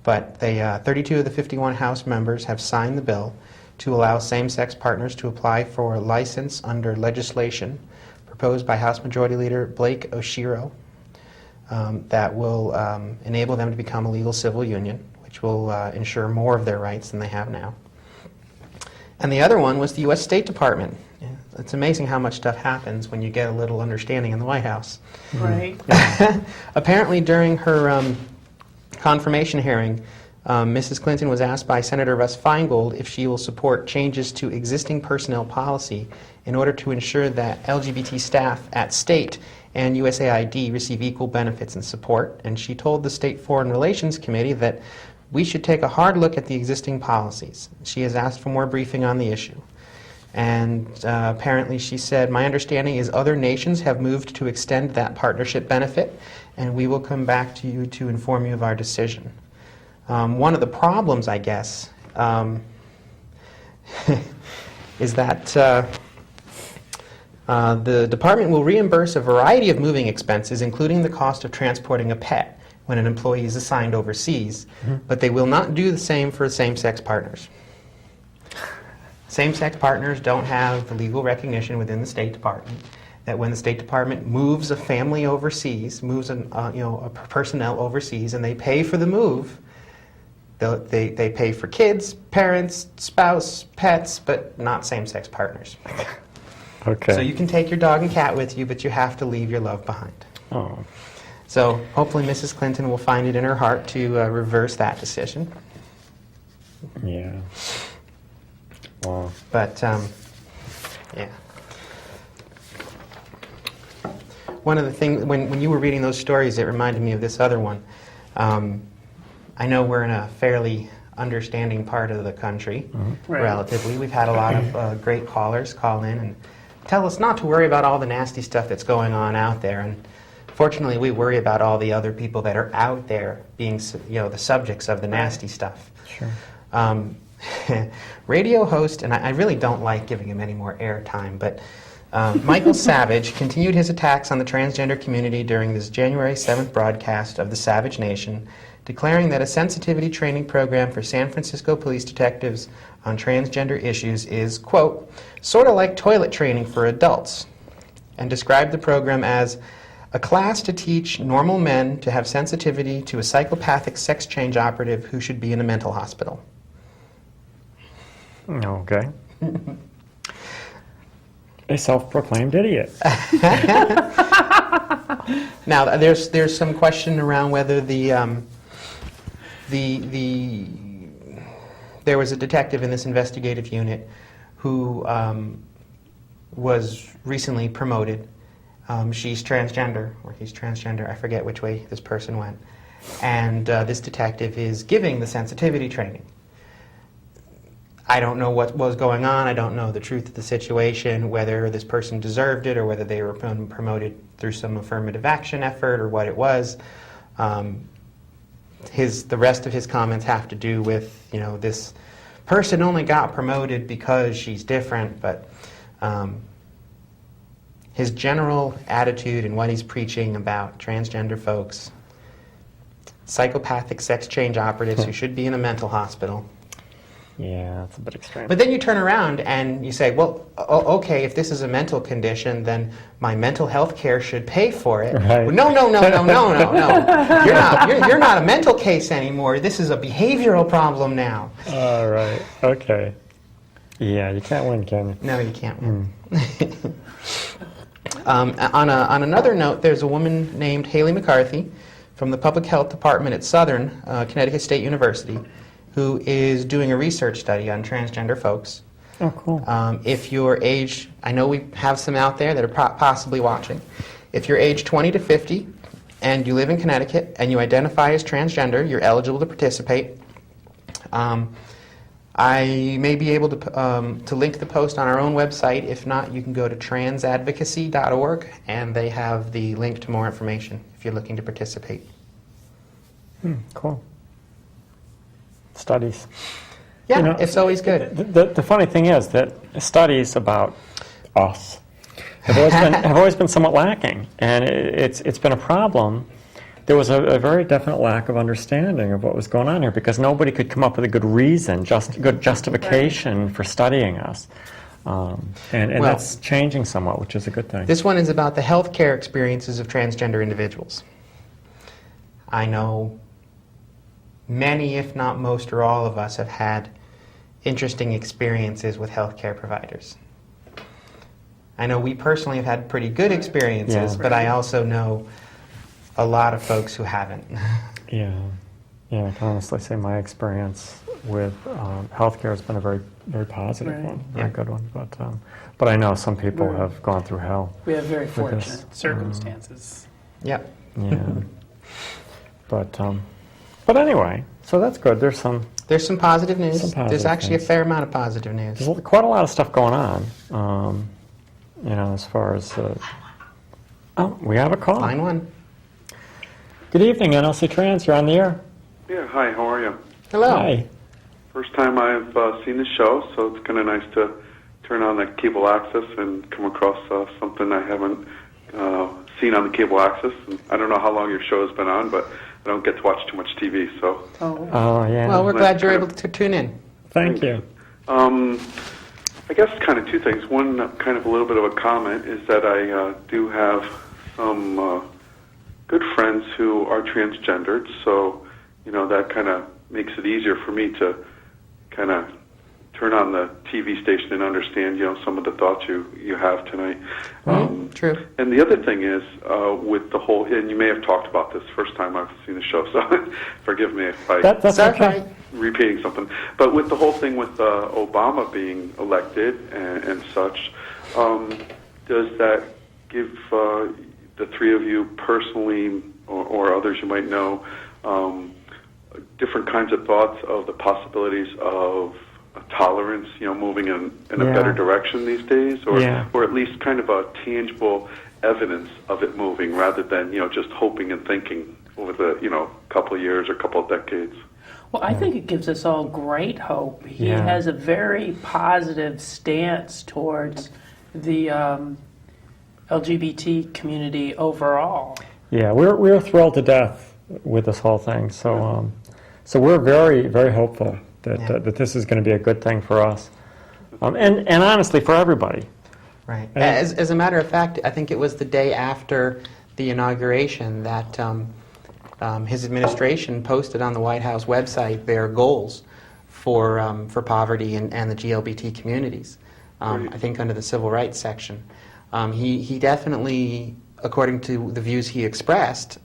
but 32 of the 51 House members have signed the bill to allow same-sex partners to apply for a license under legislation proposed by House Majority Leader Blake Oshiro that will enable them to become a legal civil union, which will ensure more of their rights than they have now. And the other one was the U.S. State Department. It's amazing how much stuff happens when you get a little understanding in the White House. Right. Apparently during her confirmation hearing, Mrs. Clinton was asked by Senator Russ Feingold if she will support changes to existing personnel policy in order to ensure that LGBT staff at state and USAID receive equal benefits and support. And she told the State Foreign Relations Committee that we should take a hard look at the existing policies. She has asked for more briefing on the issue. And apparently she said, my understanding is other nations have moved to extend that partnership benefit, and we will come back to you to inform you of our decision. One of the problems, I guess, is that the department will reimburse a variety of moving expenses, including the cost of transporting a pet when an employee is assigned overseas, but they will not do the same for same-sex partners. Same-sex partners don't have the legal recognition within the State Department that when the State Department moves a family overseas, moves a personnel overseas, and they pay for the move, they pay for kids, parents, spouse, pets, but not same-sex partners. Okay. So you can take your dog and cat with you, but you have to leave your love behind. Oh. So hopefully Mrs. Clinton will find it in her heart to reverse that decision. Yeah. Wow. But, yeah. One of the things, when you were reading those stories, it reminded me of this other one. I know we're in a fairly understanding part of the country, relatively. We've had a lot of great callers call in and tell us not to worry about all the nasty stuff that's going on out there. And fortunately, we worry about all the other people that are out there being, the subjects of the nasty stuff. Sure. Radio host, and I really don't like giving him any more airtime, but Michael Savage continued his attacks on the transgender community during this January 7th broadcast of the Savage Nation, declaring that a sensitivity training program for San Francisco police detectives on transgender issues is, quote, sort of like toilet training for adults, and described the program as a class to teach normal men to have sensitivity to a psychopathic sex change operative who should be in a mental hospital. Okay. A self-proclaimed idiot. Now, there's some question around whether there was a detective in this investigative unit who was recently promoted. She's transgender, or he's transgender. I forget which way this person went. And this detective is giving the sensitivity training. I don't know what was going on. I don't know the truth of the situation, whether this person deserved it or whether they were promoted through some affirmative action effort or what it was. The rest of his comments have to do with, this person only got promoted because she's different, but his general attitude and what he's preaching about transgender folks, psychopathic sex change operatives who should be in a mental hospital. Yeah, that's a bit extreme. But then you turn around and you say, well, okay, if this is a mental condition, then my mental health care should pay for it. Right. Well, no. You're not a mental case anymore. This is a behavioral problem now. All right. Okay. Yeah, you can't win, can you? No, you can't win. On another note, there's a woman named Haley McCarthy from the Public Health Department at Southern Connecticut State University, who is doing a research study on transgender folks. Oh, cool. If you're age, I know we have some out there that are possibly watching. If you're age 20 to 50 and you live in Connecticut and you identify as transgender, you're eligible to participate. I may be able to link the post on our own website. If not, you can go to transadvocacy.org and they have the link to more information if you're looking to participate. Cool. Studies. Yeah, it's always good. The funny thing is that studies about us have always been somewhat lacking, and it's been a problem there was a very definite lack of understanding of what was going on here because nobody could come up with a good reason, good justification for studying us. And Well, that's changing somewhat, which is a good thing. This one is about the healthcare experiences of transgender individuals. I know many, if not most or all of us, have had interesting experiences with healthcare providers. I know we personally have had pretty good experiences, Yeah. but I also know a lot of folks who haven't. Yeah, I can honestly say my experience with healthcare has been a very, very positive Right. one, very Yeah. good one. But I know some people Right. have gone through hell. We have very With fortunate this, circumstances. Yep. Yeah, but anyway, so that's good. There's some Positive news. Some positive There's actually things. a fair amount of positive news. There's quite a lot of stuff going on, as far as... oh, we have a call. Line one. Good evening, NLC Trans. You're on the air. Yeah, hi, how are you? Hello. Hi. First time I've seen the show, so it's kind of nice to turn on the cable access and come across something I haven't seen on the cable access. And I don't know how long your show has been on, but I don't get to watch too much TV, so... Oh, yeah. Well, we're Nice glad you're kind able of- to tune in. Thank you. I guess kind of two things. One, kind of a little bit of a comment, is that I do have some good friends who are transgendered, so, that kind of makes it easier for me to kind of turn on the TV station and understand, some of the thoughts you have tonight. True. And the other thing is, with the whole, and you may have talked about this first time I've seen the show, so forgive me if I... That's okay. repeating something. But with the whole thing with Obama being elected and such, does that give the three of you personally or others you might know different kinds of thoughts of the possibilities of tolerance, moving in a better direction these days, or at least kind of a tangible evidence of it moving rather than, just hoping and thinking over the, couple of years or couple of decades? Well, I think it gives us all great hope. He has a very positive stance towards the LGBT community overall. Yeah, we're thrilled to death with this whole thing. So so we're very, very hopeful that this is going to be a good thing for us, and honestly for everybody. Right. As a matter of fact, I think it was the day after the inauguration that his administration posted on the White House website their goals for poverty and the GLBT communities. I think under the civil rights section. He definitely, according to the views he expressed,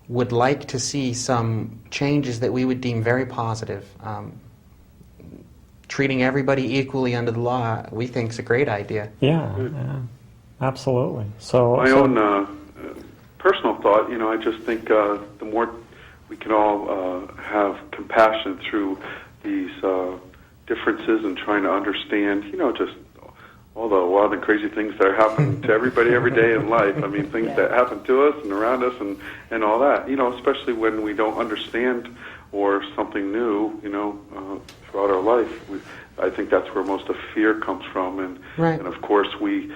would like to see some changes that we would deem very positive. Treating everybody equally under the law, we think, is a great idea. Yeah, absolutely. So my own personal thought, I just think the more we can all have compassion through these differences and trying to understand, just all the wild and crazy things that are happening to everybody every day in life. I mean, things that happen to us and around us and all that, especially when we don't understand or something new, throughout our life. I think that's where most of fear comes from. And of course, we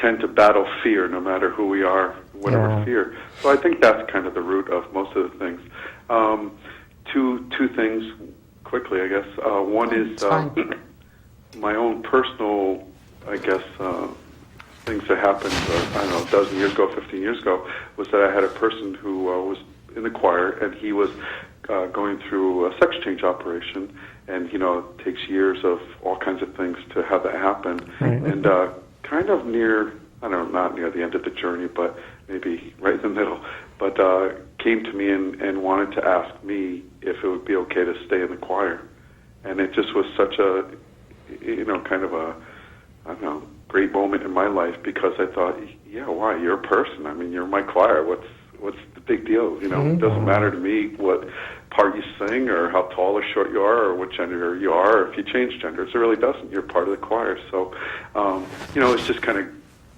tend to battle fear no matter who we are, whatever fear. So I think that's kind of the root of most of the things. Two things quickly, I guess. One is my own personal, I guess, things that happened, a dozen years ago, 15 years ago, was that I had a person who was in the choir, and he was going through a sex change operation, and, it takes years of all kinds of things to have that happen. And kind of near, not near the end of the journey, but maybe right in the middle, but came to me and wanted to ask me if it would be okay to stay in the choir. And it just was such a, kind of a, great moment in my life, because I thought, why? You're a person. I mean, you're my choir. What's the big deal? It doesn't matter to me what part you sing or how tall or short you are or what gender you are or if you change genders. It really doesn't. You're part of the choir. So, it's just kind of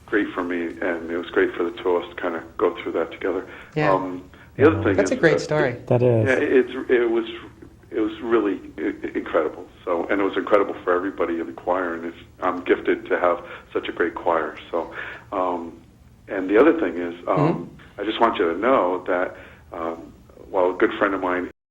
great for me, and it was great for the two of us to kind of go through that together. Yeah. The other thing That's is, a great story. that is. Yeah, it was really incredible. So, and it was incredible for everybody in the choir, and I'm gifted to have such a great choir. So, and the other thing is, I just want you to know that while a good friend of mine